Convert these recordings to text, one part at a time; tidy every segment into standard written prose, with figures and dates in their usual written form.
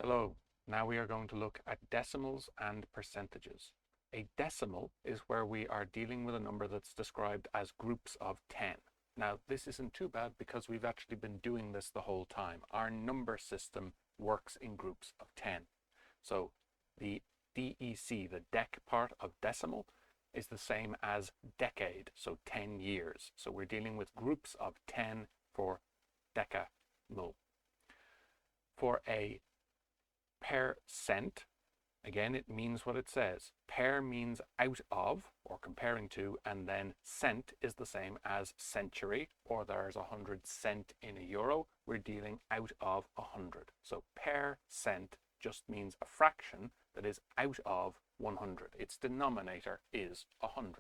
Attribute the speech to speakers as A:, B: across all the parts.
A: Hello, now we are going to look at decimals and percentages. A decimal is where we are dealing with a number that's described as groups of 10. Now this isn't too bad because we've actually been doing this the whole time. Our number system works in groups of 10. So the DEC, the dec part of decimal, is the same as decade, so 10 years. So we're dealing with groups of 10 for decamal. For a percent, again, it means what it says. Per means out of or comparing to, and then cent is the same as century, or there's 100 cent in a euro. We're dealing out of 100. So percent just means a fraction that is out of 100. Its denominator is 100.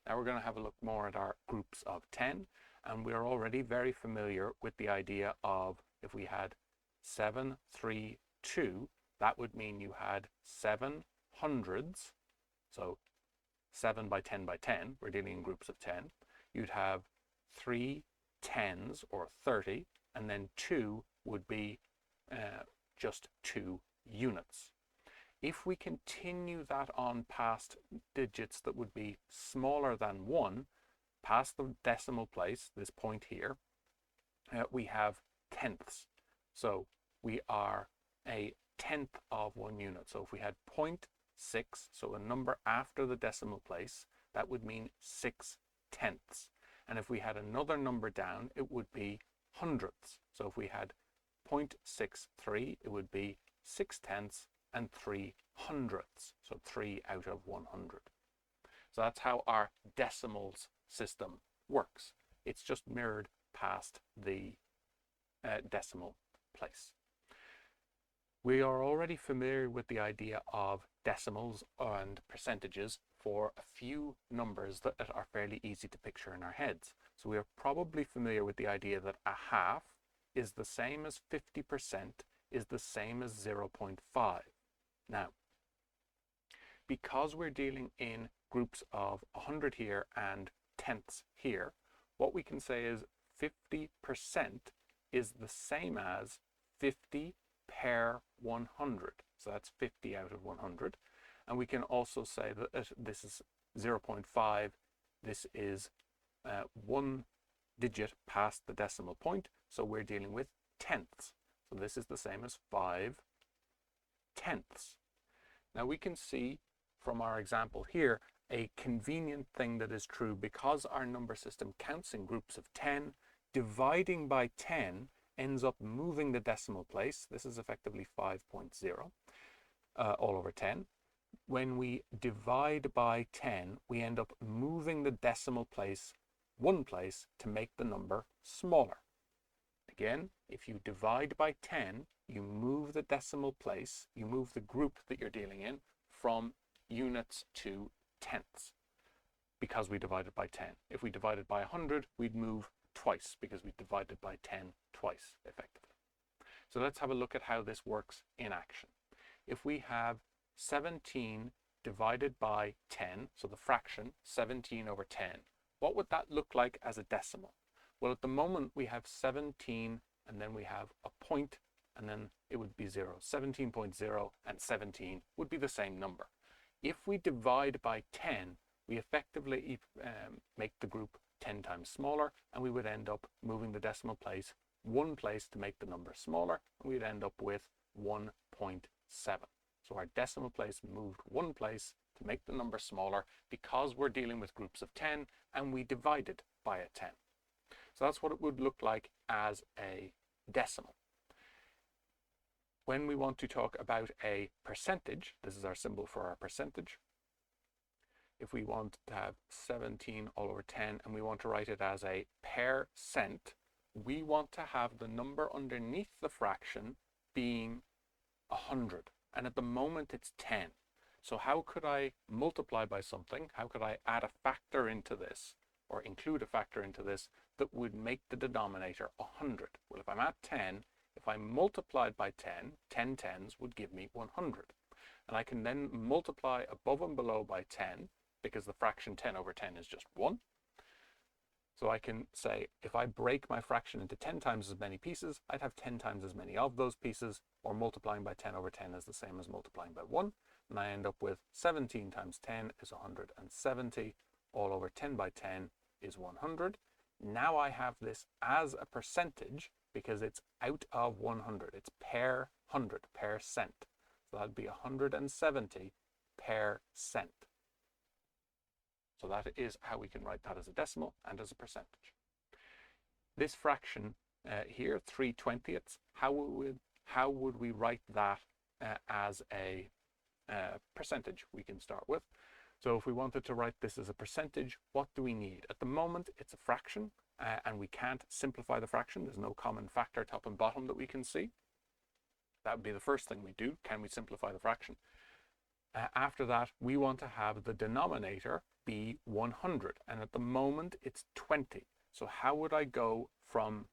A: Now we're going to have a look more at our groups of 10, and we're already very familiar with the idea of if we had 7, 3, 2, that would mean you had 7 hundreds, so 7 by 10 by 10, we're dealing in groups of 10. You'd have 3 tens or 30, and then 2 would be just 2 units. If we continue that on past digits that would be smaller than 1, past the decimal place, this point here, we have tenths. So we are a tenth of 1 unit. So if we had 0.6, so a number after the decimal place, that would mean 6 tenths. And if we had another number down, it would be hundredths. So if we had 0.63, it would be 6 tenths and 3 hundredths. So 3 out of 100. So that's how our decimals system works. It's just mirrored past the decimal place. We are already familiar with the idea of decimals and percentages for a few numbers that are fairly easy to picture in our heads. So we are probably familiar with the idea that a half is the same as 50% is the same as 0.5. Now, because we're dealing in groups of 100 here and tenths here, what we can say is 50% is the same as 50 per 100. So that's 50 out of 100. And we can also say that this is 0.5. This is 1 digit past the decimal point. So we're dealing with tenths. So this is the same as 5 tenths. Now we can see from our example here a convenient thing that is true because our number system counts in groups of 10. Dividing by 10 ends up moving the decimal place. This is effectively 5.0 all over 10. When we divide by 10, we end up moving the decimal place one place to make the number smaller. Again, if you divide by 10, you move the decimal place, you move the group that you're dealing in from units to tenths because we divided by 10. If we divided by 100, we'd move twice because we divided by 10 twice effectively. So let's have a look at how this works in action. If we have 17 divided by 10, so the fraction 17 over 10, what would that look like as a decimal? Well, at the moment we have 17 and then we have a point and then it would be 0. 17.0 and 17 would be the same number. If we divide by 10, we effectively make the group 10 times smaller, and we would end up moving the decimal place one place to make the number smaller, and we'd end up with 1.7. So our decimal place moved one place to make the number smaller because we're dealing with groups of 10 and we divided by a 10. So that's what it would look like as a decimal. When we want to talk about a percentage, this is our symbol for our percentage. If we want to have 17 all over 10 and we want to write it as a percent, we want to have the number underneath the fraction being 100. And at the moment it's 10. So how could I multiply by something? How could I add a factor into this or include a factor into this that would make the denominator 100? Well, if I'm at 10, if I multiplied by 10, 10 tens would give me 100. And I can then multiply above and below by 10 because the fraction 10 over 10 is just 1. So I can say, if I break my fraction into 10 times as many pieces, I'd have 10 times as many of those pieces, or multiplying by 10 over 10 is the same as multiplying by 1. And I end up with 17 times 10 is 170, all over 10 by 10 is 100. Now I have this as a percentage because it's out of 100. It's per 100, per cent. So that'd be 170 per cent. So that is how we can write that as a decimal and as a percentage. This fraction here, 3/20ths, how would we write that as a percentage we can start with? So if we wanted to write this as a percentage, what do we need? At the moment, it's a fraction, and we can't simplify the fraction. There's no common factor top and bottom that we can see. That would be the first thing we do. Can we simplify the fraction? After that, we want to have the denominator be 100, and at the moment it's 20. So how would I go from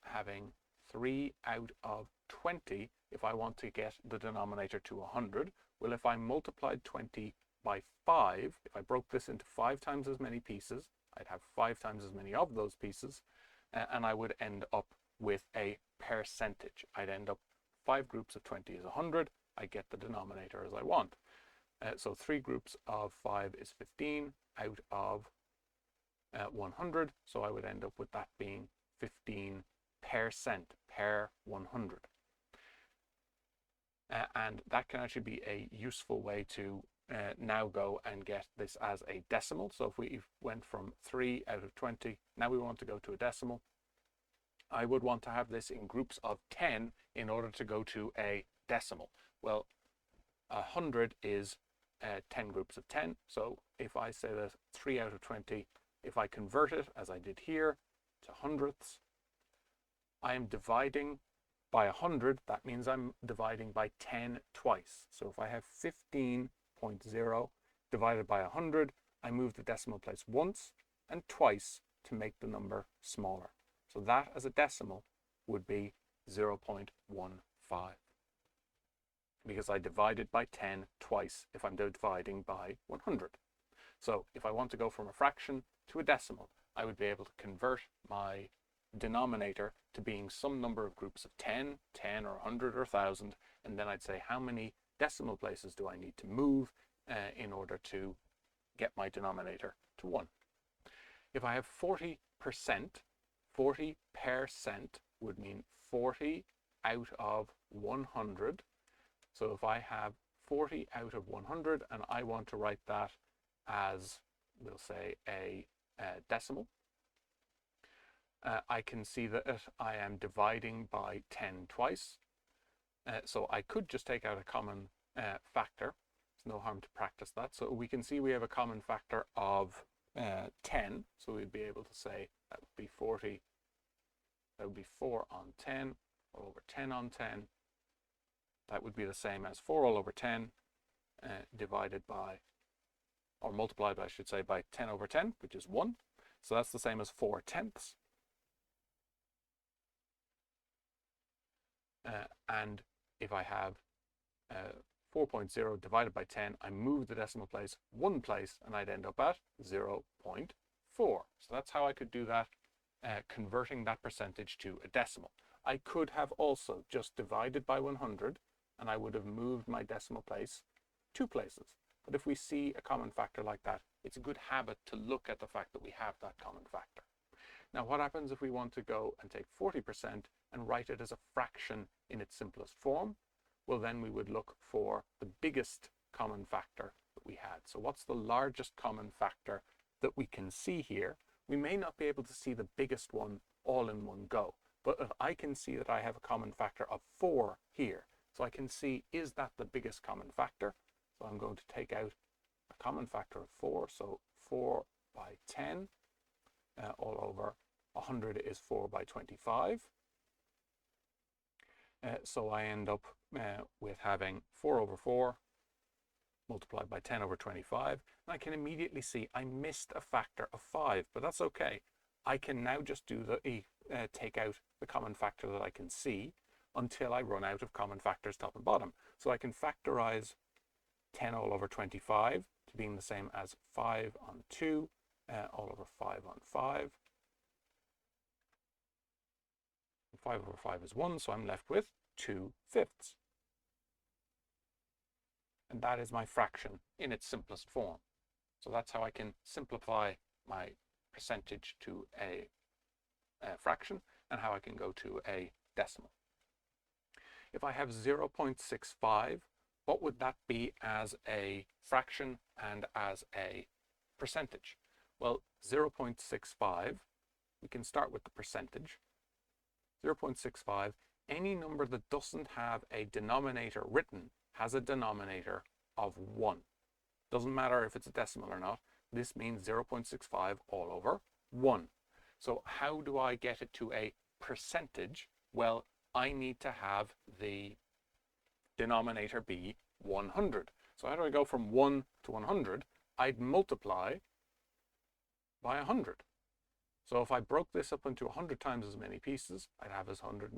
A: having 3 out of 20 if I want to get the denominator to 100? Well, if I multiplied 20 by 5, if I broke this into 5 times as many pieces, I'd have 5 times as many of those pieces, and I would end up with a percentage. I'd end up 5 groups of 20 is 100. I get the denominator as I want. So 3 groups of 5 is 15 out of 100. So I would end up with that being 15% per 100. And that can actually be a useful way to now go and get this as a decimal. So if we went from 3 out of 20, now we want to go to a decimal. I would want to have this in groups of 10 in order to go to a decimal. Well, 100 is 10 groups of 10. So if I say that 3 out of 20, if I convert it, as I did here, to hundredths, I am dividing by 100. That means I'm dividing by 10 twice. So if I have 15.0 divided by 100, I move the decimal place once and twice to make the number smaller. So that as a decimal would be 0.15. Because I divided by 10 twice if I'm dividing by 100. So if I want to go from a fraction to a decimal, I would be able to convert my denominator to being some number of groups of 10, 10 or 100 or 1,000, and then I'd say how many decimal places do I need to move in order to get my denominator to 1. If I have 40%, 40% would mean 40 out of 100. So if I have 40 out of 100 and I want to write that as, we'll say, a decimal, I can see that I am dividing by 10 twice. So I could just take out a common factor. There's no harm to practice that. So we can see we have a common factor of 10. So we'd be able to say that would be 40. That would be 4 on 10, all over 10 on 10. That would be the same as 4 all over 10 divided by, or multiplied by, I should say, by 10 over 10, which is 1. So that's the same as 4/10. And if I have 4.0 divided by 10, I move the decimal place one place and I'd end up at 0.4. So that's how I could do that, converting that percentage to a decimal. I could have also just divided by 100 and I would have moved my decimal place 2 places. But if we see a common factor like that, it's a good habit to look at the fact that we have that common factor. Now, what happens if we want to go and take 40% and write it as a fraction in its simplest form? Well, then we would look for the biggest common factor that we had. So what's the largest common factor that we can see here? We may not be able to see the biggest one all in one go, but if I can see that I have a common factor of 4 here, so I can see, is that the biggest common factor? So I'm going to take out a common factor of 4, so 4 by 10, all over 100 is 4 by 25. So I end up with having 4 over 4 multiplied by 10 over 25. And I can immediately see I missed a factor of 5, but that's okay. I can now just do the take out the common factor that I can see until I run out of common factors top and bottom. So I can factorize 10 all over 25 to being the same as 5 on 2 all over 5 on 5. 5 over 5 is 1, so I'm left with 2/5. And that is my fraction in its simplest form. So that's how I can simplify my percentage to a fraction and how I can go to a decimal. If I have 0.65, what would that be as a fraction and as a percentage? Well, 0.65, we can start with the percentage. 0.65, any number that doesn't have a denominator written has a denominator of 1. Doesn't matter if it's a decimal or not. This means 0.65 all over 1. So how do I get it to a percentage? Well, I need to have the denominator be 100. So how do I go from 1 to 100? I'd multiply by 100. So if I broke this up into 100 times as many pieces, I'd have 100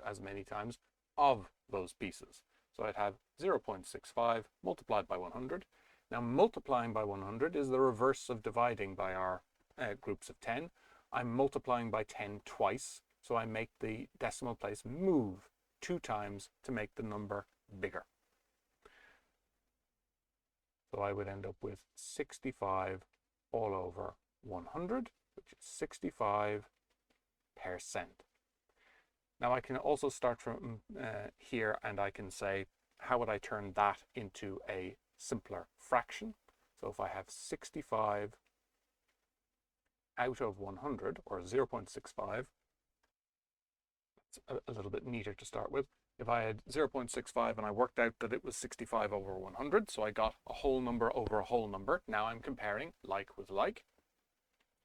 A: as many times of those pieces. So I'd have 0.65 multiplied by 100. Now multiplying by 100 is the reverse of dividing by our groups of 10. I'm multiplying by 10 twice, so I make the decimal place move 2 times to make the number bigger. So I would end up with 65 all over 100, which is 65%. Now I can also start from here and I can say, how would I turn that into a simpler fraction? So if I have 65 out of 100, or 0.65, it's a little bit neater to start with. If I had 0.65 and I worked out that it was 65 over 100, so I got a whole number over a whole number, now I'm comparing like with like.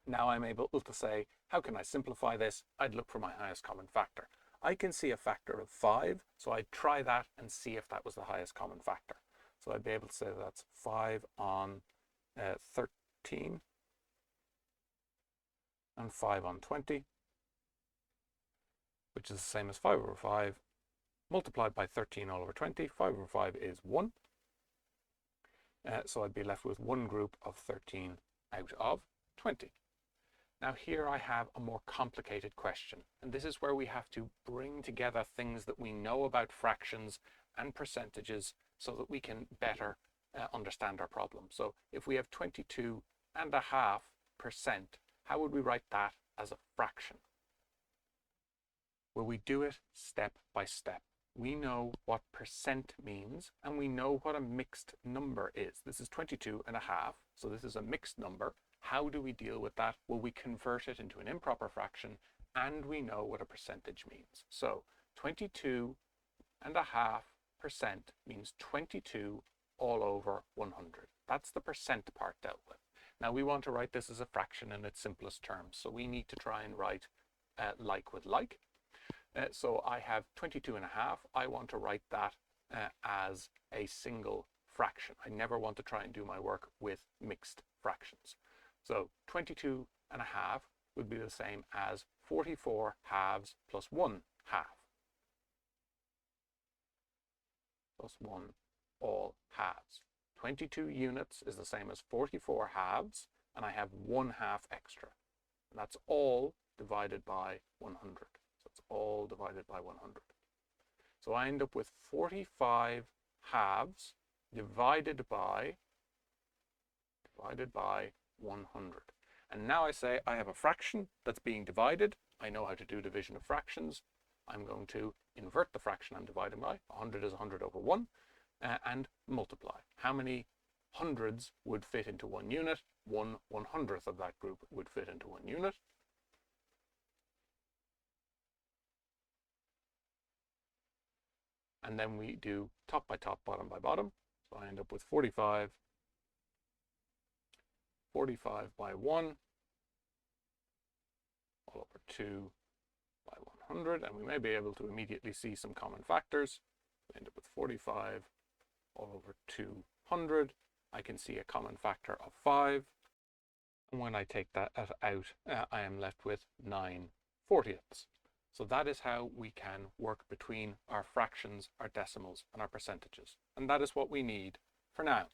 A: Now I'm able to say, how can I simplify this? I'd look for my highest common factor. I can see a factor of 5, so I'd try that and see if that was the highest common factor. So I'd be able to say that's 5 on 13 and 5 on 20, which is the same as 5 over 5 multiplied by 13 all over 20. 5 over 5 is 1. So I'd be left with one group of 13 out of 20. Now here I have a more complicated question, and this is where we have to bring together things that we know about fractions and percentages so that we can better understand our problem. So if we have 22.5%, how would we write that as a fraction? Well, we do it step by step. We know what percent means, and we know what a mixed number is. This is 22.5, so this is a mixed number. How do we deal with that? Well, we convert it into an improper fraction, and we know what a percentage means. So 22.5% means 22 all over 100. That's the percent part dealt with. Now we want to write this as a fraction in its simplest terms, so we need to try and write like with like. So I have 22.5. I want to write that as a single fraction. I never want to try and do my work with mixed fractions. So 22.5 would be the same as 44 halves plus 1 half. Plus 1 all halves. 22 units is the same as 44 halves, and I have 1 half extra. And that's all divided by 100. So it's all divided by 100. So I end up with 45 halves divided by 100. And now I say I have a fraction that's being divided. I know how to do division of fractions. I'm going to invert the fraction I'm dividing by. 100 is 100 over 1. And multiply. How many hundreds would fit into 1 unit? 1/100th of that group would fit into 1 unit. And then we do top by top, bottom by bottom. So I end up with 45 by 1 all over 2 by 100. And we may be able to immediately see some common factors. We end up with 45 all over 200. I can see a common factor of 5. And when I take that out, I am left with 9/40ths. So that is how we can work between our fractions, our decimals, and our percentages. And that is what we need for now.